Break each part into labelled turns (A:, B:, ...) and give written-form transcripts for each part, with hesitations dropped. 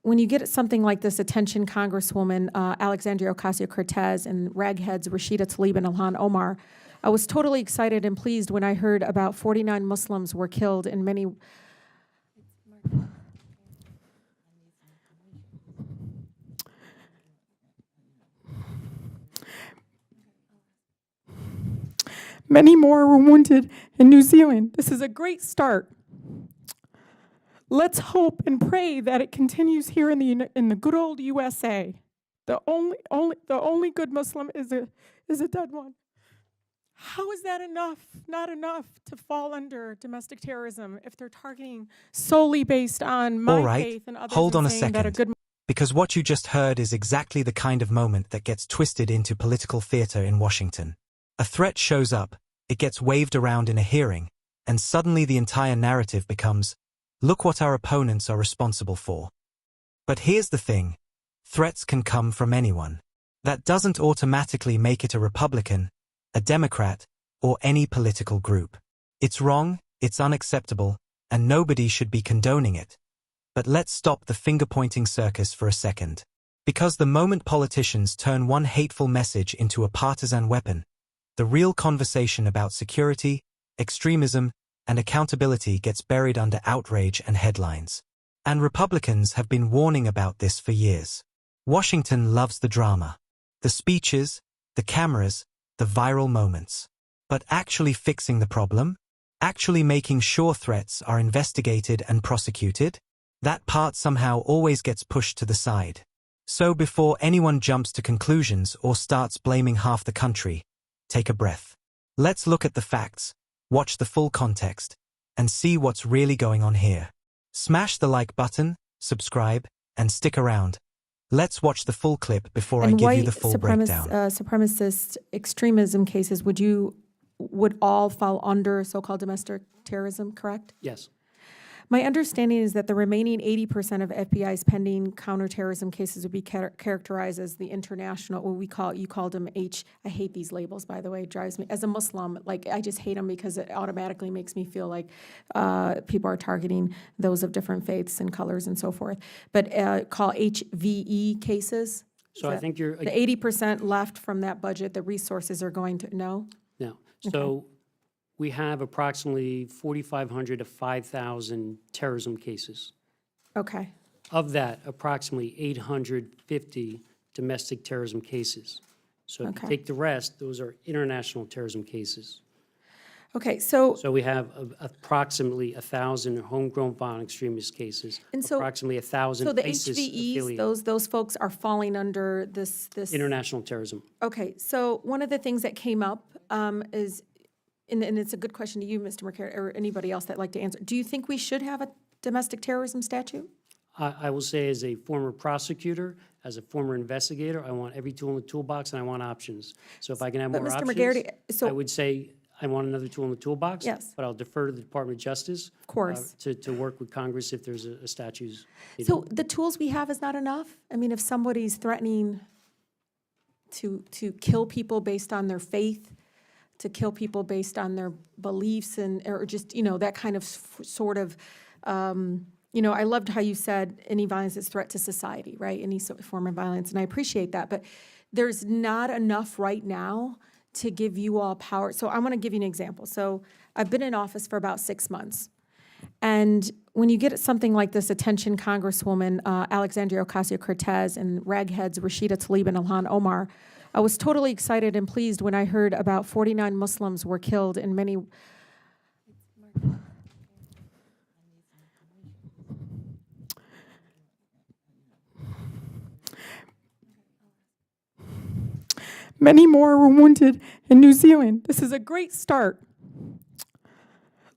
A: when you get something like this, attention Congresswoman Alexandria Ocasio-Cortez and ragheads Rashida Tlaib and Ilhan Omar, I was totally excited and pleased when I heard about 49 Muslims were killed and many... Many more were wounded in New Zealand. This is a great start. Let's hope and pray that it continues here in the good old USA. The only good Muslim is a dead one. How is that enough? Not enough to fall under domestic terrorism if they're targeting solely based on my faith and others.
B: Hold on a second, because what you just heard is exactly the kind of moment that gets twisted into political theater in Washington. A threat shows up, it gets waved around in a hearing, and suddenly the entire narrative becomes, look what our opponents are responsible for. But here's the thing, threats can come from anyone. That doesn't automatically make it a Republican, a Democrat, or any political group. It's wrong, it's unacceptable, and nobody should be condoning it. But let's stop the finger-pointing circus for a second. Because the moment politicians turn one hateful message into a partisan weapon, the real conversation about security, extremism, and accountability gets buried under outrage and headlines. And Republicans have been warning about this for years. Washington loves the drama, the speeches, the cameras, the viral moments. But actually fixing the problem? Actually making sure threats are investigated and prosecuted? That part somehow always gets pushed to the side. So before anyone jumps to conclusions or starts blaming half the country, take a breath. Let's look at the facts, watch the full context, and see what's really going on here. Smash the like button, subscribe, and stick around. Let's watch the full clip before I give you the full breakdown.
A: Supremacist extremism cases would all fall under so-called domestic terrorism, correct?
C: Yes.
A: My understanding is that the remaining 80% of FBI's pending counterterrorism cases would be characterized as the international, what you called them I hate these labels, by the way, it drives me, as a Muslim, like I just hate them because it automatically makes me feel like people are targeting those of different faiths and colors and so forth. But call HVE cases.
C: So I think you're...
A: The 80% left from that budget, the resources are going to, no?
C: No. So we have approximately 4,500 to 5,000 terrorism cases.
A: Okay.
C: Of that, approximately 850 domestic terrorism cases. So if you take the rest, those are international terrorism cases.
A: Okay, so
C: we have approximately 1,000 homegrown violent extremist cases,
A: and so,
C: approximately 1,000
A: so the
C: ISIS
A: HVEs,
C: affiliated.
A: those folks are falling under this
C: International terrorism.
A: Okay, so one of the things that came up is, and it's a good question to you, Mr. McCarry, or anybody else that'd like to answer. Do you think we should have a domestic terrorism statute?
C: I will say, as a former prosecutor, as a former investigator, I want every tool in the toolbox and I want options. So if I can have more
A: Mr.
C: options,
A: McGarry, so
C: I would say I want another tool in the toolbox.
A: Yes.
C: But I'll defer to the Department of Justice.
A: Of course.
C: To work with Congress if there's a statute.
A: So the tools we have is not enough? I mean, if somebody's threatening to kill people based on their faith, to kill people based on their beliefs, or just, that kind of sort of, I loved how you said any violence is a threat to society, right? Any form of violence, and I appreciate that. But there's not enough right now to give you all power. So I'm going to give you an example. So I've been in office for about 6 months. And when you get something like this, attention Congresswoman Alexandria Ocasio-Cortez and ragheads Rashida Tlaib and Ilhan Omar, I was totally excited and pleased when I heard about 49 Muslims were killed and many... Many more were wounded in New Zealand. This is a great start.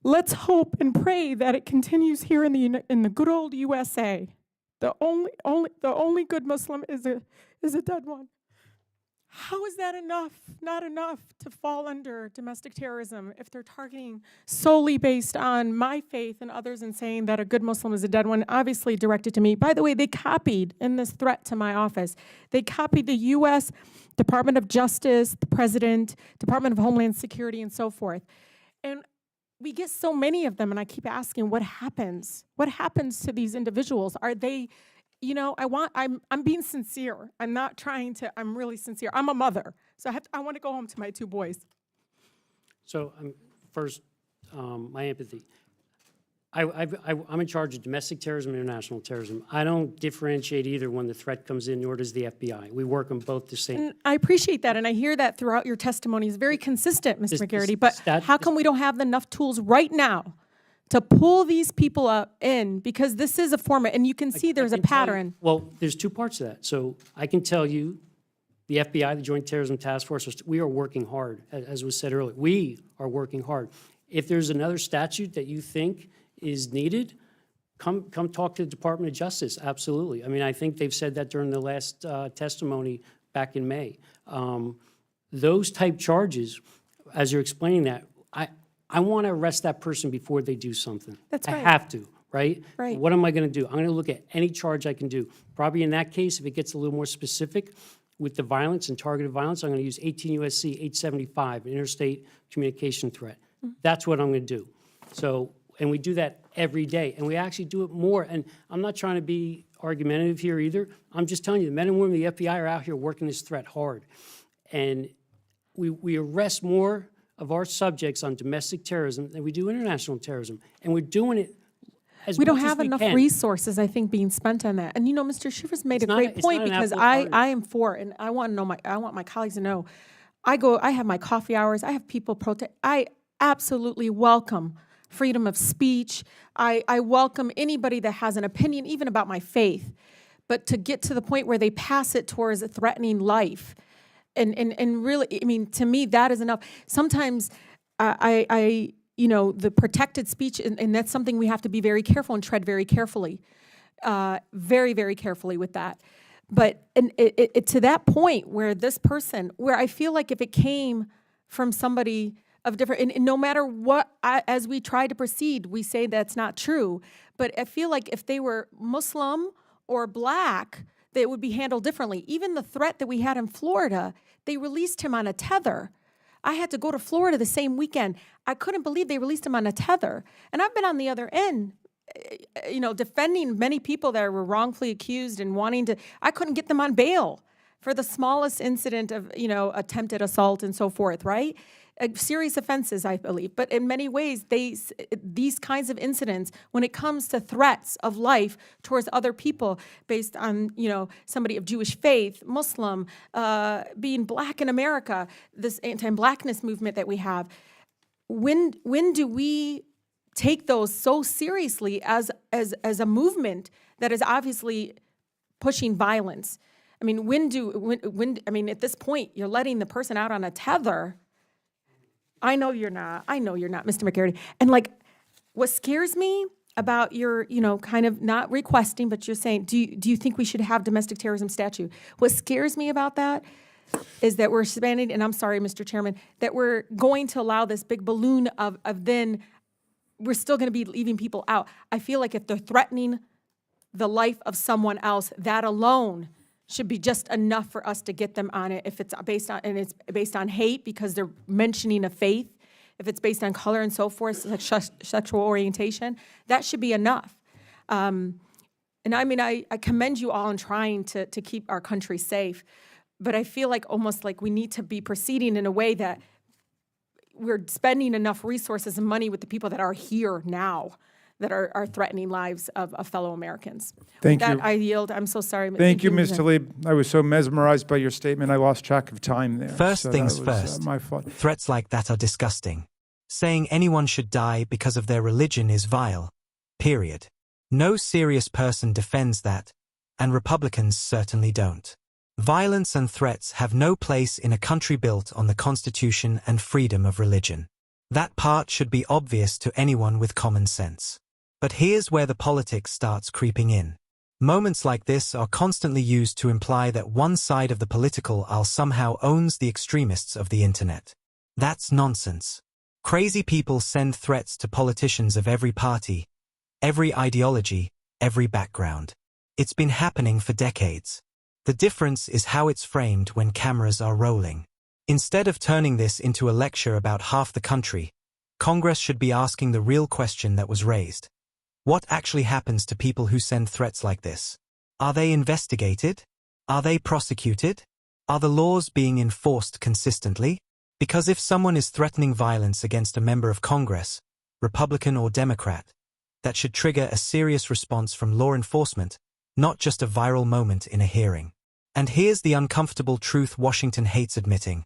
A: Let's hope and pray that it continues here in the good old USA. The only good Muslim is a dead one. How is that enough? Not enough to fall under domestic terrorism if they're targeting solely based on my faith and others and saying that a good Muslim is a dead one, obviously directed to me. By the way, they copied in this threat to my office, they copied the U.S. Department of Justice, the President, Department of Homeland Security, and so forth. And we get so many of them, and I keep asking, what happens? What happens to these individuals? Are they I'm being sincere. I'm not trying to, I'm really sincere. I'm a mother. So I want to go home to my 2 boys.
C: So first, my empathy. I'm in charge of domestic terrorism and international terrorism. I don't differentiate either when the threat comes in, nor does the FBI. We work on both the same.
A: And I appreciate that, and I hear that throughout your testimony. It's very consistent, Mr. McGarity, but how come we don't have enough tools right now to pull these people up in? Because this is a format, and you can see there's a pattern.
C: Well, there's 2 parts to that. So I can tell you, the FBI, the Joint Terrorism Task Force, we are working hard, as was said earlier. We are working hard. If there's another statute that you think is needed, come talk to the Department of Justice, absolutely. I mean, I think they've said that during the last testimony back in May. Those type charges, as you're explaining that, I want to arrest that person before they do something.
A: That's
C: I
A: right.
C: have to, right?
A: Right.
C: What am I going to do? I'm going to look at any charge I can do. Probably in that case, if it gets a little more specific with the violence and targeted violence, I'm going to use 18 U.S.C. 875, an interstate communication threat. That's what I'm going to do. So, and we do that every day, and we actually do it more. And I'm not trying to be argumentative here either. I'm just telling you, the men and women of the FBI are out here working this threat hard. And we arrest more of our subjects on domestic terrorism than we do international terrorism. And we're doing it as
A: We
C: much
A: don't have
C: as we
A: enough
C: can.
A: resources, I think, being spent on that. And Mr. Shivers made a great
C: it's
A: point,
C: not an
A: because
C: apple cart.
A: I am for, and I want my colleagues to know, I have my coffee hours, I have people protest. I absolutely welcome freedom of speech. I welcome anybody that has an opinion, even about my faith. But to get to the point where they pass it towards threatening life, and really, I mean, to me, that is enough. Sometimes the protected speech, and that's something we have to be very careful and tread very carefully, very, very carefully with that. But to that point where this person, where I feel like if it came from somebody of different, and no matter what, as we try to proceed, we say that's not true. But I feel like if they were Muslim or Black, they would be handled differently. Even the threat that we had in Florida, they released him on a tether. I had to go to Florida the same weekend. I couldn't believe they released him on a tether. And I've been on the other end, defending many people that were wrongfully accused and I couldn't get them on bail for the smallest incident of, attempted assault and so forth, right? Serious offenses, I believe. But in many ways, these kinds of incidents, when it comes to threats of life towards other people based on, somebody of Jewish faith, Muslim, being Black in America, this anti-Blackness movement that we have, when do we take those so seriously as a movement that is obviously pushing violence? I mean, at this point, you're letting the person out on a tether. I know you're not, Mr. McGarity. And what scares me about your, kind of not requesting, but you're saying, do you think we should have domestic terrorism statute? What scares me about that is that we're expanding, and I'm sorry, Mr. Chairman, that we're going to allow this big balloon of then we're still going to be leaving people out. I feel like if they're threatening the life of someone else, that alone should be just enough for us to get them on it. If it's based on hate because they're mentioning a faith, if it's based on color and so forth, like sexual orientation, that should be enough. And I mean, I commend you all in trying to keep our country safe, but I feel like almost like we need to be proceeding in a way that we're spending enough resources and money with the people that are here now, that are threatening lives of fellow Americans.
D: Thank
A: With
D: you.
A: that, I yield. I'm so sorry.
D: Thank you, Ms. Talib. I was so mesmerized by your statement, I lost track of time there.
B: First
D: So
B: things
D: that was,
B: first,
D: my fault.
B: threats like that are disgusting. Saying anyone should die because of their religion is vile. Period. No serious person defends that, and Republicans certainly don't. Violence and threats have no place in a country built on the Constitution and freedom of religion. That part should be obvious to anyone with common sense. But here's where the politics starts creeping in. Moments like this are constantly used to imply that one side of the political aisle somehow owns the extremists of the internet. That's nonsense. Crazy people send threats to politicians of every party, every ideology, every background. It's been happening for decades. The difference is how it's framed when cameras are rolling. Instead of turning this into a lecture about half the country, Congress should be asking the real question that was raised. What actually happens to people who send threats like this? Are they investigated? Are they prosecuted? Are the laws being enforced consistently? Because if someone is threatening violence against a member of Congress, Republican or Democrat, that should trigger a serious response from law enforcement, not just a viral moment in a hearing. And here's the uncomfortable truth Washington hates admitting.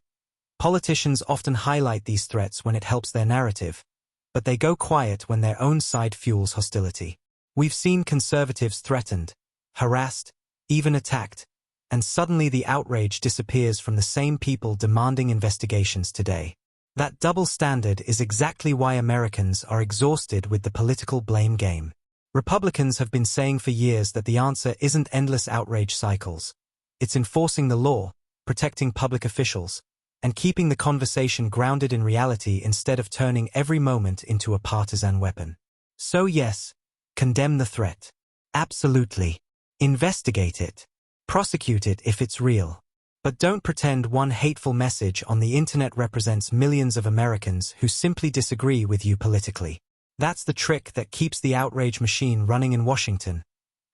B: Politicians often highlight these threats when it helps their narrative, but they go quiet when their own side fuels hostility. We've seen conservatives threatened, harassed, even attacked, and suddenly the outrage disappears from the same people demanding investigations today. That double standard is exactly why Americans are exhausted with the political blame game. Republicans have been saying for years that the answer isn't endless outrage cycles. It's enforcing the law, protecting public officials, and keeping the conversation grounded in reality instead of turning every moment into a partisan weapon. So yes, condemn the threat. Absolutely. Investigate it. Prosecute it if it's real. But don't pretend one hateful message on the internet represents millions of Americans who simply disagree with you politically. That's the trick that keeps the outrage machine running in Washington,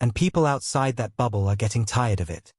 B: and people outside that bubble are getting tired of it.